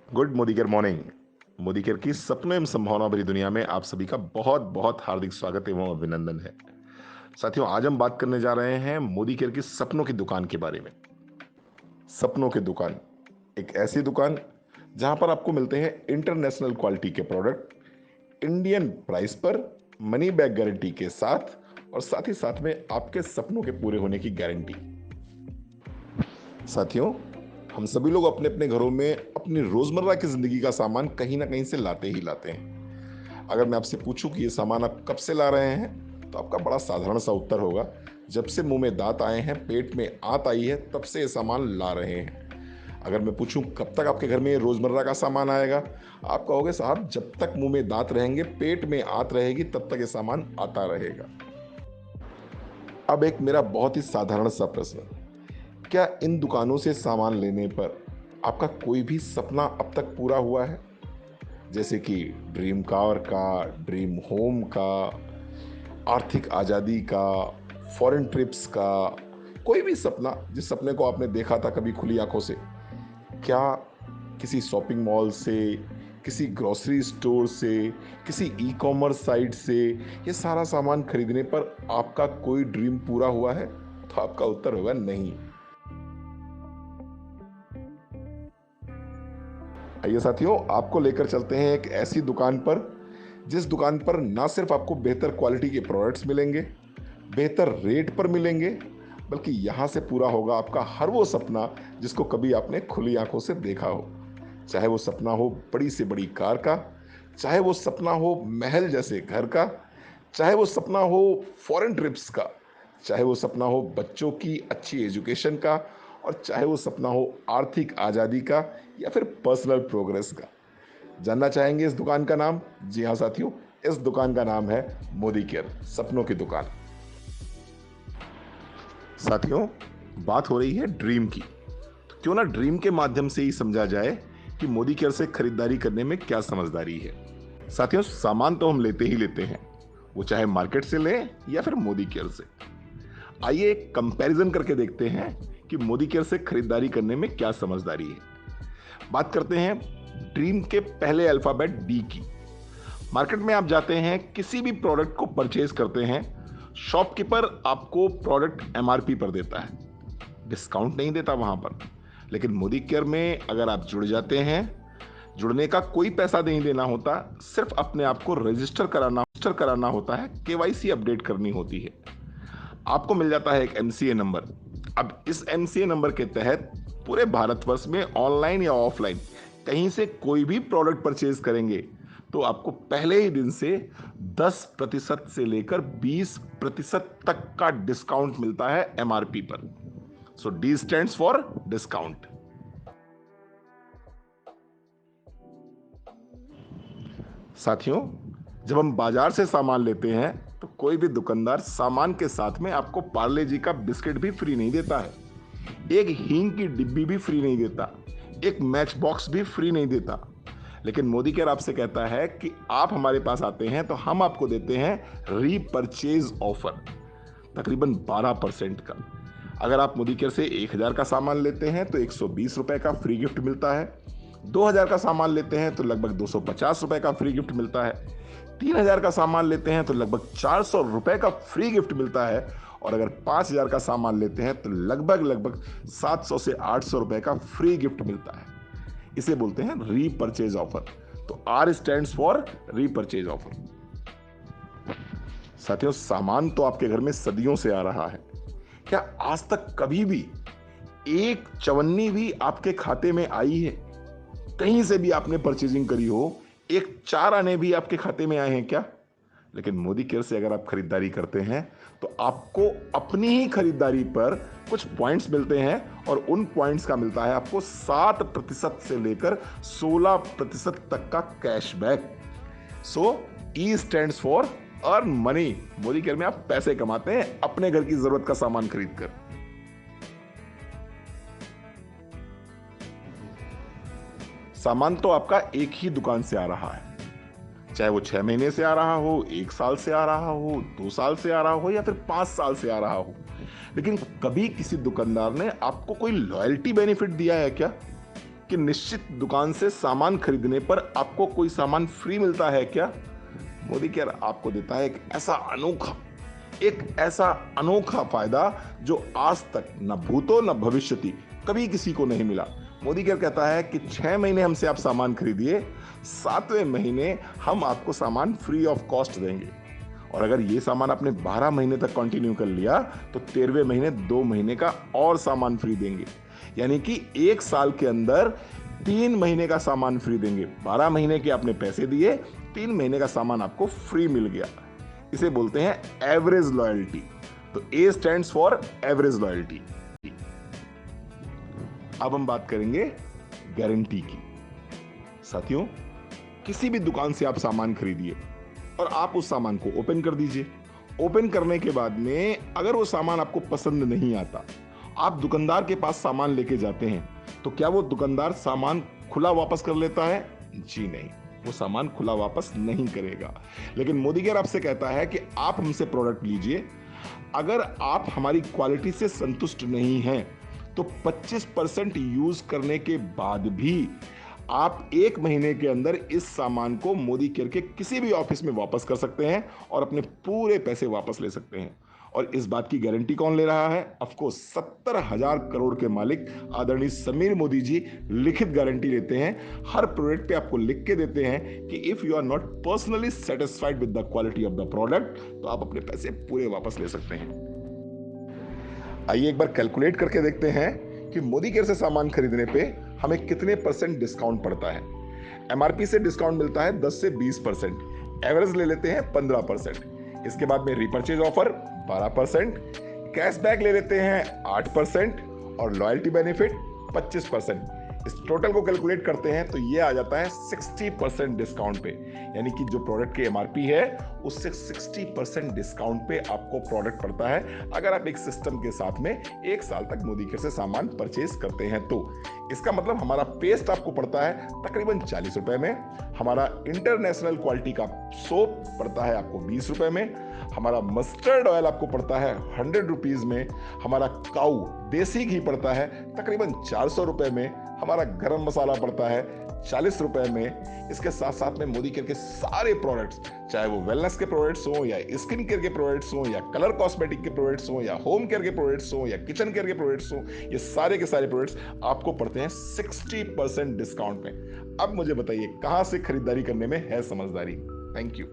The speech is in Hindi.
Good Modi care morning. Modi care की सपनों एवं संभावना भरी दुनिया में आप सभी का बहुत बहुत हार्दिक स्वागत एवं अभिनंदन है। साथियों, आज हम बात करने जा रहे हैं मोदी केयर की सपनों की दुकान के बारे में। सपनों की दुकान, एक ऐसी दुकान जहां पर आपको मिलते हैं इंटरनेशनल क्वालिटी के प्रोडक्ट इंडियन प्राइस पर, मनी बैक गारंटी के साथ, और साथ ही साथ में आपके सपनों के पूरे होने की गारंटी। साथियों, हम सभी लोग अपने अपने घरों में अपनी रोजमर्रा की जिंदगी का सामान कहीं ना कहीं से लाते ही लाते हैं। अगर मैं आपसे पूछूं कि ये सामान आप कब से ला रहे हैं, तो आपका बड़ा साधारण सा उत्तर होगा, जब से मुंह में दांत आए हैं, पेट में आंत आई है, तब से ये सामान ला रहे हैं। अगर मैं पूछूं कब तक आपके घर में ये रोजमर्रा का सामान आएगा, आप कहोगे साहब जब तक मुंह में दांत रहेंगे, पेट में आंत रहेगी, तब तक ये सामान आता रहेगा। अब एक मेरा बहुत ही साधारण सा प्रश्न, क्या इन दुकानों से सामान लेने पर आपका कोई भी सपना अब तक पूरा हुआ है? जैसे कि ड्रीम कार का, ड्रीम होम का, आर्थिक आज़ादी का, फॉरेन ट्रिप्स का, कोई भी सपना जिस सपने को आपने देखा था कभी खुली आंखों से, क्या किसी शॉपिंग मॉल से, किसी ग्रोसरी स्टोर से, किसी ई कॉमर्स साइट से ये सारा सामान खरीदने पर आपका कोई ड्रीम पूरा हुआ है? तो आपका उत्तर होगा नहीं। आइए साथियों, आपको लेकर चलते हैं एक ऐसी दुकान पर, जिस दुकान पर ना सिर्फ आपको बेहतर क्वालिटी के प्रोडक्ट्स मिलेंगे, बेहतर रेट पर मिलेंगे, बल्कि यहां से पूरा होगा आपका हर वो सपना जिसको कभी आपने खुली आंखों से देखा हो। चाहे वो सपना हो बड़ी से बड़ी कार का, चाहे वो सपना हो महल जैसे घर का, चाहे वो सपना हो फॉरेन ट्रिप्स का, चाहे वो सपना हो बच्चों की अच्छी एजुकेशन का, और चाहे वो सपना हो आर्थिक आज़ादी का या फिर पर्सनल प्रोग्रेस का। जानना चाहेंगे इस दुकान का नाम? जी हाँ साथियों, इस दुकान का नाम है मोदी केयर, सपनों की दुकान। साथियों, बात हो रही है ड्रीम की, तो क्यों ना ड्रीम के माध्यम से ही समझा जाए कि मोदी केयर से खरीदारी करने में क्या समझदारी है। साथियों, सामान तो हम लेते ही लेते हैं, वो चाहे मार्केट से लें या फिर मोदी केयर से। आइए एक कंपैरिजन करके देखते हैं कि मोदी केयर से खरीदारी करने में क्या समझदारी है। बात करते हैं ड्रीम के पहले अल्फाबेट डी की। मार्केट में आप जाते हैं, किसी भी प्रोडक्ट को परचेज करते हैं, शॉपकीपर आपको प्रोडक्ट एमआरपी पर देता है, डिस्काउंट नहीं देता वहां पर। लेकिन मोदी केयर में अगर आप जुड़ जाते हैं, जुड़ने का कोई पैसा नहीं देना होता, सिर्फ अपने आप को रजिस्टर कराना होता है, केवाईसी अपडेट करनी होती है, आपको मिल जाता है एक एमसीए नंबर। अब इस एमसीए नंबर के तहत पूरे भारतवर्ष में ऑनलाइन या ऑफलाइन कहीं से कोई भी प्रोडक्ट परचेज करेंगे, तो आपको पहले ही दिन से 10% से लेकर 20% तक का डिस्काउंट मिलता है एमआरपी पर। सो डी स्टैंड्स फॉर डिस्काउंट। साथियों, जब हम बाजार से सामान लेते हैं, तो कोई भी दुकानदार सामान के साथ में आपको पार्ले जी का बिस्किट भी फ्री नहीं देता है, एक हींग की डिब्बी भी फ्री नहीं देता, एक मैच बॉक्स भी फ्री नहीं देता। लेकिन मोदी केयर आपसे कहता है कि आप हमारे पास आते हैं तो हम आपको देते हैं रीपरचेज ऑफर, तकरीबन 12% का। अगर आप मोदी केयर से 1000 का सामान लेते हैं तो 120 रुपए का फ्री गिफ्ट मिलता है, 2000 का सामान लेते हैं तो लगभग 250 रुपए का फ्री गिफ्ट मिलता है, 3000 का सामान लेते हैं तो लगभग 400 रुपए का फ्री गिफ्ट मिलता है, और अगर 5000 का सामान लेते हैं तो लगभग लगभग 700 से 800 रुपए का फ्री गिफ्ट मिलता है। इसे बोलते हैं रीपरचेज ऑफर। तो R stands for repurchase offer. साथियों, सामान तो आपके घर में सदियों से आ रहा है। क्या आज तक कभी भी एक चवन्नी भी आपके खाते में आई है? कहीं से भी आपने परचेजिंग करी हो, एक 4 आने भी आपके खाते में आए हैं क्या? लेकिन मोदी केयर से अगर आप खरीदारी करते हैं, तो आपको अपनी ही खरीदारी पर कुछ पॉइंट्स मिलते हैं, और उन पॉइंट्स का मिलता है आपको 7% से लेकर 16% तक का cashback. So E stands for earn money. Modi care में आप पैसे कमाते हैं अपने घर की जरूरत का सामान खरीदकर। सामान तो आपका एक ही दुकान से आ रहा है, चाहे वो 6 महीने से आ रहा हो, 1 साल से आ रहा हो, 2 साल से आ रहा हो, या फिर 5 साल से आ रहा हो। लेकिन कभी किसी दुकानदार ने आपको कोई लॉयल्टी बेनिफिट दिया है क्या? कि निश्चित दुकान से सामान खरीदने पर आपको कोई सामान फ्री मिलता है क्या? मोदी केयर आपको देता है एक ऐसा अनोखा फायदा जो आज तक न भूतो न भविष्यति कभी किसी को नहीं मिला। मोदी केयर कहता है कि 6 महीने हमसे आप सामान खरीदिए, 7वें महीने हम आपको सामान फ्री ऑफ कॉस्ट देंगे। और अगर ये सामान आपने 12 महीने तक कंटिन्यू कर लिया तो 13वें महीने 2 महीने का और सामान फ्री देंगे। यानी कि 1 साल के अंदर 3 महीने का सामान फ्री देंगे। 12 महीने के आपने पैसे दिए, 3 महीने का सामान आपको फ्री मिल गया। इसे बोलते हैं एवरेज लॉयल्टी। तो ए स्टैंड्स फॉर एवरेज लॉयल्टी। अब हम बात करेंगे गारंटी की। साथियों, किसी भी दुकान से आप सामान खरीदिए और आप उस सामान को ओपन कर दीजिए। ओपन करने के बाद में अगर वो सामान आपको पसंद नहीं आता, आप दुकानदार के पास सामान लेके जाते हैं, तो क्या वो दुकानदार सामान खुला वापस कर लेता है? जी नहीं, वो सामान खुला वापस नहीं करेगा। लेकिन मोदी केयर आपसे कहता है कि आप हमसे प्रोडक्ट लीजिए, अगर आप हमारी क्वालिटी से संतुष्ट नहीं हैं तो 25% यूज करने के बाद भी आप 1 महीने के अंदर इस सामान को मोदी केयर के किसी भी ऑफिस में वापस कर सकते हैं और अपने पूरे पैसे वापस ले सकते हैं। और इस बात की गारंटी कौन ले रहा है? ऑफकोर्स 70,000 करोड़ के मालिक आदरणीय समीर मोदी जी लिखित गारंटी लेते हैं। हर प्रोडक्ट पे आपको लिख के देते हैं कि if you are not personally satisfied with the quality of the product तो आप अपने पैसे पूरे वापस ले सकते हैं। आइए एक बार कैलकुलेट करके देखते हैं कि मोदी केयर से सामान खरीदने पे हमें कितने % डिस्काउंट पड़ता है। एमआरपी से डिस्काउंट मिलता है 10 से 20%, एवरेज ले लेते हैं 15%, इसके बाद में रीपर्चेज ऑफर 12%, कैशबैक ले लेते हैं 8% और लॉयल्टी बेनिफिट 25%। इस टोटल को कैलकुलेट करते हैं तो ये आ जाता है 60% डिस्काउंट पे। यानी कि जो प्रोडक्ट की एमआरपी है उससे 60% डिस्काउंट पे आपको प्रोडक्ट पड़ता है अगर आप एक सिस्टम के साथ में 1 साल तक मोदी केयर से सामान परचेज करते हैं। तो इसका मतलब हमारा पेस्ट आपको पड़ता है तकरीबन 40 रुपए में, हमारा इंटरनेशनल क्वालिटी का सोप पड़ता है आपको 20 रुपए में, हमारा मस्टर्ड ऑयल आपको पड़ता है 100 रुपीज में, हमारा काऊ देसी घी पड़ता है तकरीबन 400 रुपए में, हमारा गरम मसाला पड़ता है 40 रुपए में। इसके साथ साथ में मोदी केयर के सारे प्रोडक्ट्स, चाहे वो वेलनेस के प्रोडक्ट्स हो या स्किन केयर के प्रोडक्ट्स हो या कलर कॉस्मेटिक के प्रोडक्ट्स हो या होम केयर के प्रोडक्ट्स हो या किचन केयर के प्रोडक्ट्स हो, ये सारे के सारे प्रोडक्ट्स आपको पड़ते हैं 60% डिस्काउंट में। अब मुझे बताइए कहां से खरीदारी करने में है समझदारी। Thank you.